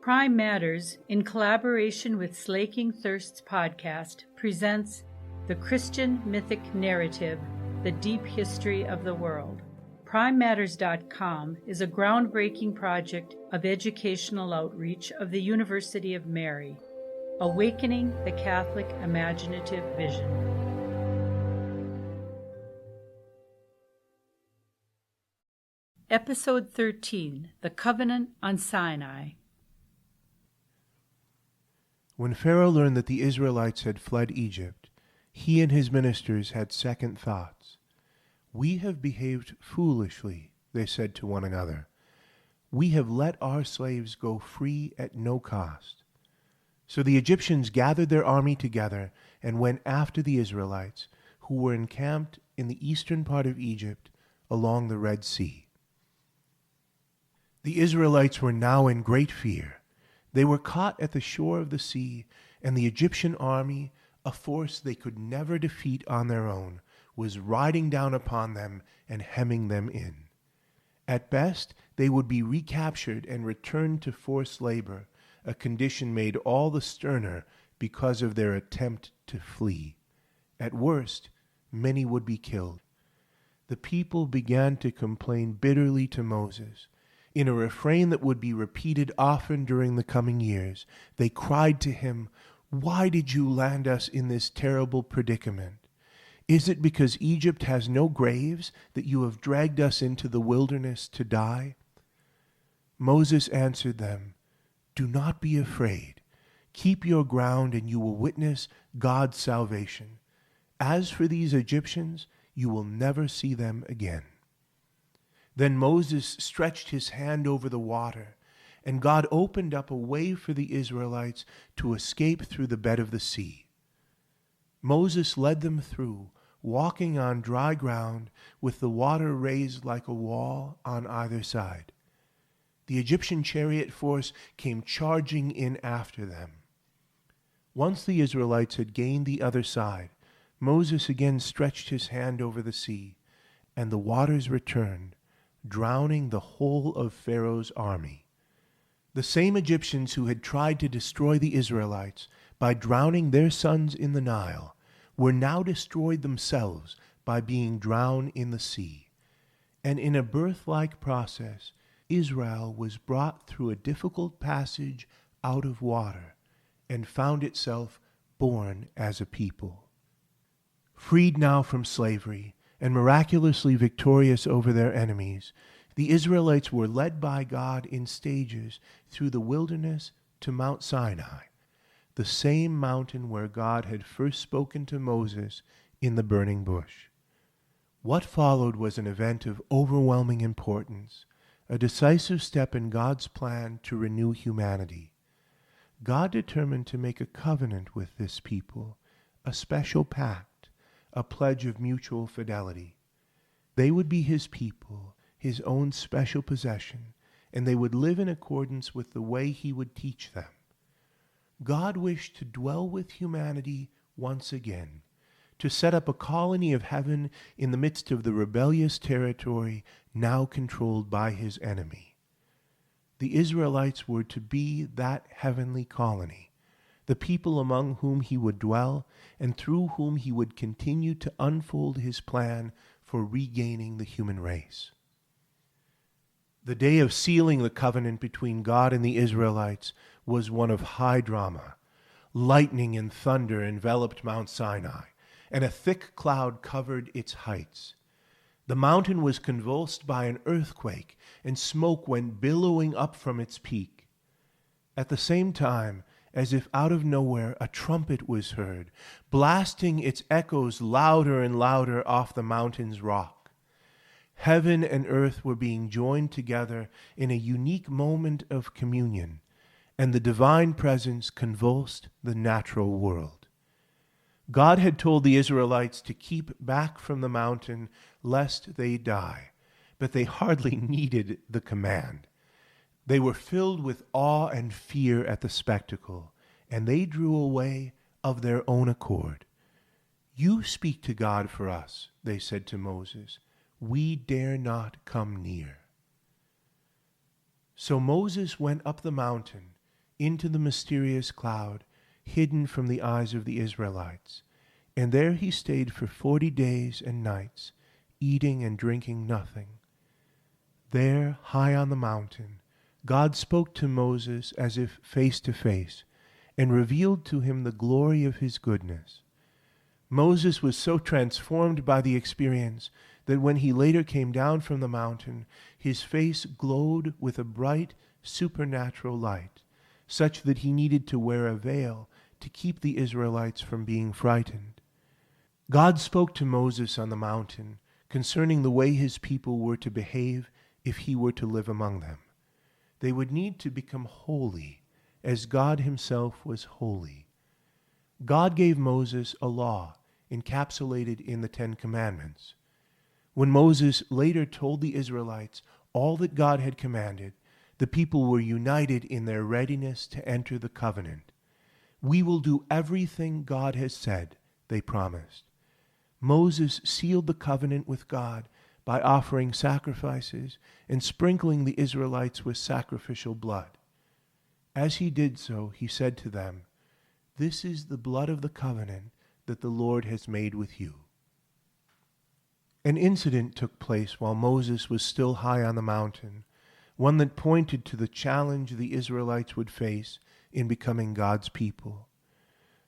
Prime Matters, in collaboration with Slaking Thirsts podcast, presents the Christian Mythic narrative, The Deep History of the World. PrimeMatters.com is a groundbreaking project of educational outreach of the University of Mary, awakening the Catholic imaginative vision. Episode 13, The Covenant on Sinai. When Pharaoh learned that the Israelites had fled Egypt, he and his ministers had second thoughts. "We have behaved foolishly," they said to one another. "We have let our slaves go free at no cost." So the Egyptians gathered their army together and went after the Israelites, who were encamped in the eastern part of Egypt along the Red Sea. The Israelites were now in great fear. They were caught at the shore of the sea, and the Egyptian army, a force they could never defeat on their own, was riding down upon them and hemming them in. At best, they would be recaptured and returned to forced labor, a condition made all the sterner because of their attempt to flee. At worst, many would be killed. The people began to complain bitterly to Moses. In a refrain that would be repeated often during the coming years, they cried to him, "Why did you land us in this terrible predicament? Is it because Egypt has no graves that you have dragged us into the wilderness to die?" Moses answered them, "Do not be afraid. Keep your ground and you will witness God's salvation. As for these Egyptians, you will never see them again." Then Moses stretched his hand over the water, and God opened up a way for the Israelites to escape through the bed of the sea. Moses led them through, walking on dry ground, with the water raised like a wall on either side. The Egyptian chariot force came charging in after them. Once the Israelites had gained the other side, Moses again stretched his hand over the sea, and the waters returned, drowning the whole of Pharaoh's army. The same Egyptians who had tried to destroy the Israelites by drowning their sons in the Nile were now destroyed themselves by being drowned in the sea. And in a birth-like process, Israel was brought through a difficult passage out of water and found itself born as a people. Freed now from slavery, and miraculously victorious over their enemies, the Israelites were led by God in stages through the wilderness to Mount Sinai, the same mountain where God had first spoken to Moses in the burning bush. What followed was an event of overwhelming importance, a decisive step in God's plan to renew humanity. God determined to make a covenant with this people, a special pact, a pledge of mutual fidelity. They would be his people, his own special possession, and they would live in accordance with the way he would teach them. God wished to dwell with humanity once again, to set up a colony of heaven in the midst of the rebellious territory now controlled by his enemy. The Israelites were to be that heavenly colony, the people among whom he would dwell and through whom he would continue to unfold his plan for regaining the human race. The day of sealing the covenant between God and the Israelites was one of high drama. Lightning and thunder enveloped Mount Sinai, and a thick cloud covered its heights. The mountain was convulsed by an earthquake, and smoke went billowing up from its peak. At the same time, as if out of nowhere, a trumpet was heard, blasting its echoes louder and louder off the mountain's rock. Heaven and earth were being joined together in a unique moment of communion, and the divine presence convulsed the natural world. God had told the Israelites to keep back from the mountain lest they die, but they hardly needed the command. They were filled with awe and fear at the spectacle, and they drew away of their own accord. "You speak to God for us," they said to Moses. "We dare not come near." So Moses went up the mountain, into the mysterious cloud, hidden from the eyes of the Israelites. And there he stayed for 40 days and nights, eating and drinking nothing. There, high on the mountain, God spoke to Moses as if face to face, and revealed to him the glory of his goodness. Moses was so transformed by the experience that when he later came down from the mountain, his face glowed with a bright, supernatural light, such that he needed to wear a veil to keep the Israelites from being frightened. God spoke to Moses on the mountain concerning the way his people were to behave if he were to live among them. They would need to become holy, as God himself was holy. God gave Moses a law encapsulated in the 10 Commandments. When Moses later told the Israelites all that God had commanded, the people were united in their readiness to enter the covenant. "We will do everything God has said," they promised. Moses sealed the covenant with God by offering sacrifices and sprinkling the Israelites with sacrificial blood. As he did so, he said to them, "This is the blood of the covenant that the Lord has made with you." An incident took place while Moses was still high on the mountain, one that pointed to the challenge the Israelites would face in becoming God's people.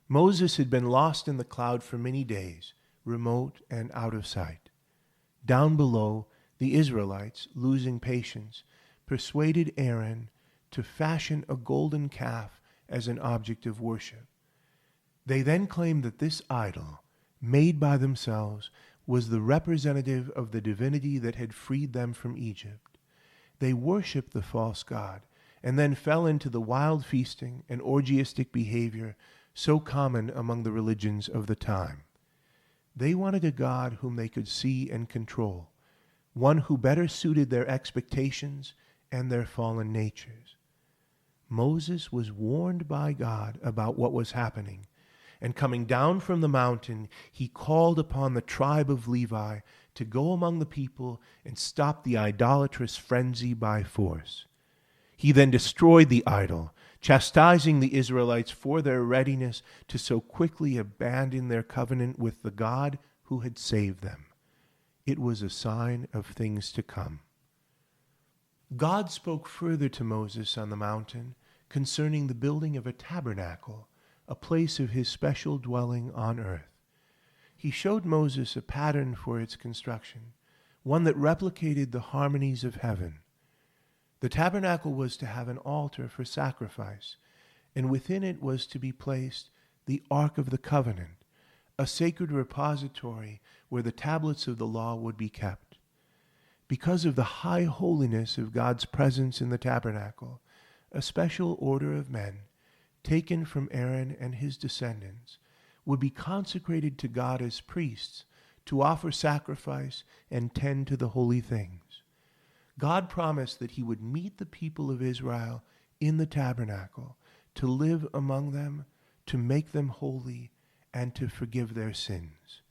Moses had been lost in the cloud for many days, remote and out of sight. Down below, the Israelites, losing patience, persuaded Aaron to fashion a golden calf as an object of worship. They then claimed that this idol, made by themselves, was the representative of the divinity that had freed them from Egypt. They worshipped the false god and then fell into the wild feasting and orgiastic behavior so common among the religions of the time. They wanted a God whom they could see and control, one who better suited their expectations and their fallen natures. Moses was warned by God about what was happening, and coming down from the mountain, he called upon the tribe of Levi to go among the people and stop the idolatrous frenzy by force. He then destroyed the idol, chastising the Israelites for their readiness to so quickly abandon their covenant with the God who had saved them. It was a sign of things to come. God spoke further to Moses on the mountain concerning the building of a tabernacle, a place of his special dwelling on earth. He showed Moses a pattern for its construction, one that replicated the harmonies of heaven. The tabernacle was to have an altar for sacrifice, and within it was to be placed the Ark of the Covenant, a sacred repository where the tablets of the law would be kept. Because of the high holiness of God's presence in the tabernacle, a special order of men, taken from Aaron and his descendants, would be consecrated to God as priests to offer sacrifice and tend to the holy things. God promised that he would meet the people of Israel in the tabernacle, to live among them, to make them holy, and to forgive their sins.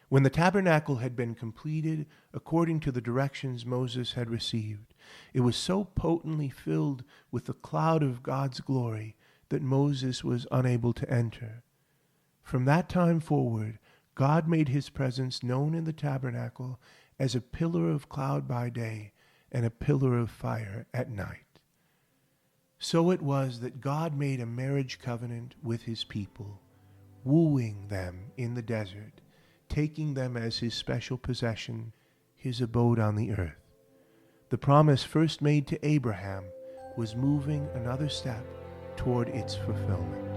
When the tabernacle had been completed according to the directions Moses had received, it was so potently filled with the cloud of God's glory that Moses was unable to enter. From that time forward, God made his presence known in the tabernacle as a pillar of cloud by day and a pillar of fire at night. So it was that God made a marriage covenant with his people, wooing them in the desert, taking them as his special possession, his abode on the earth. The promise first made to Abraham was moving another step toward its fulfillment.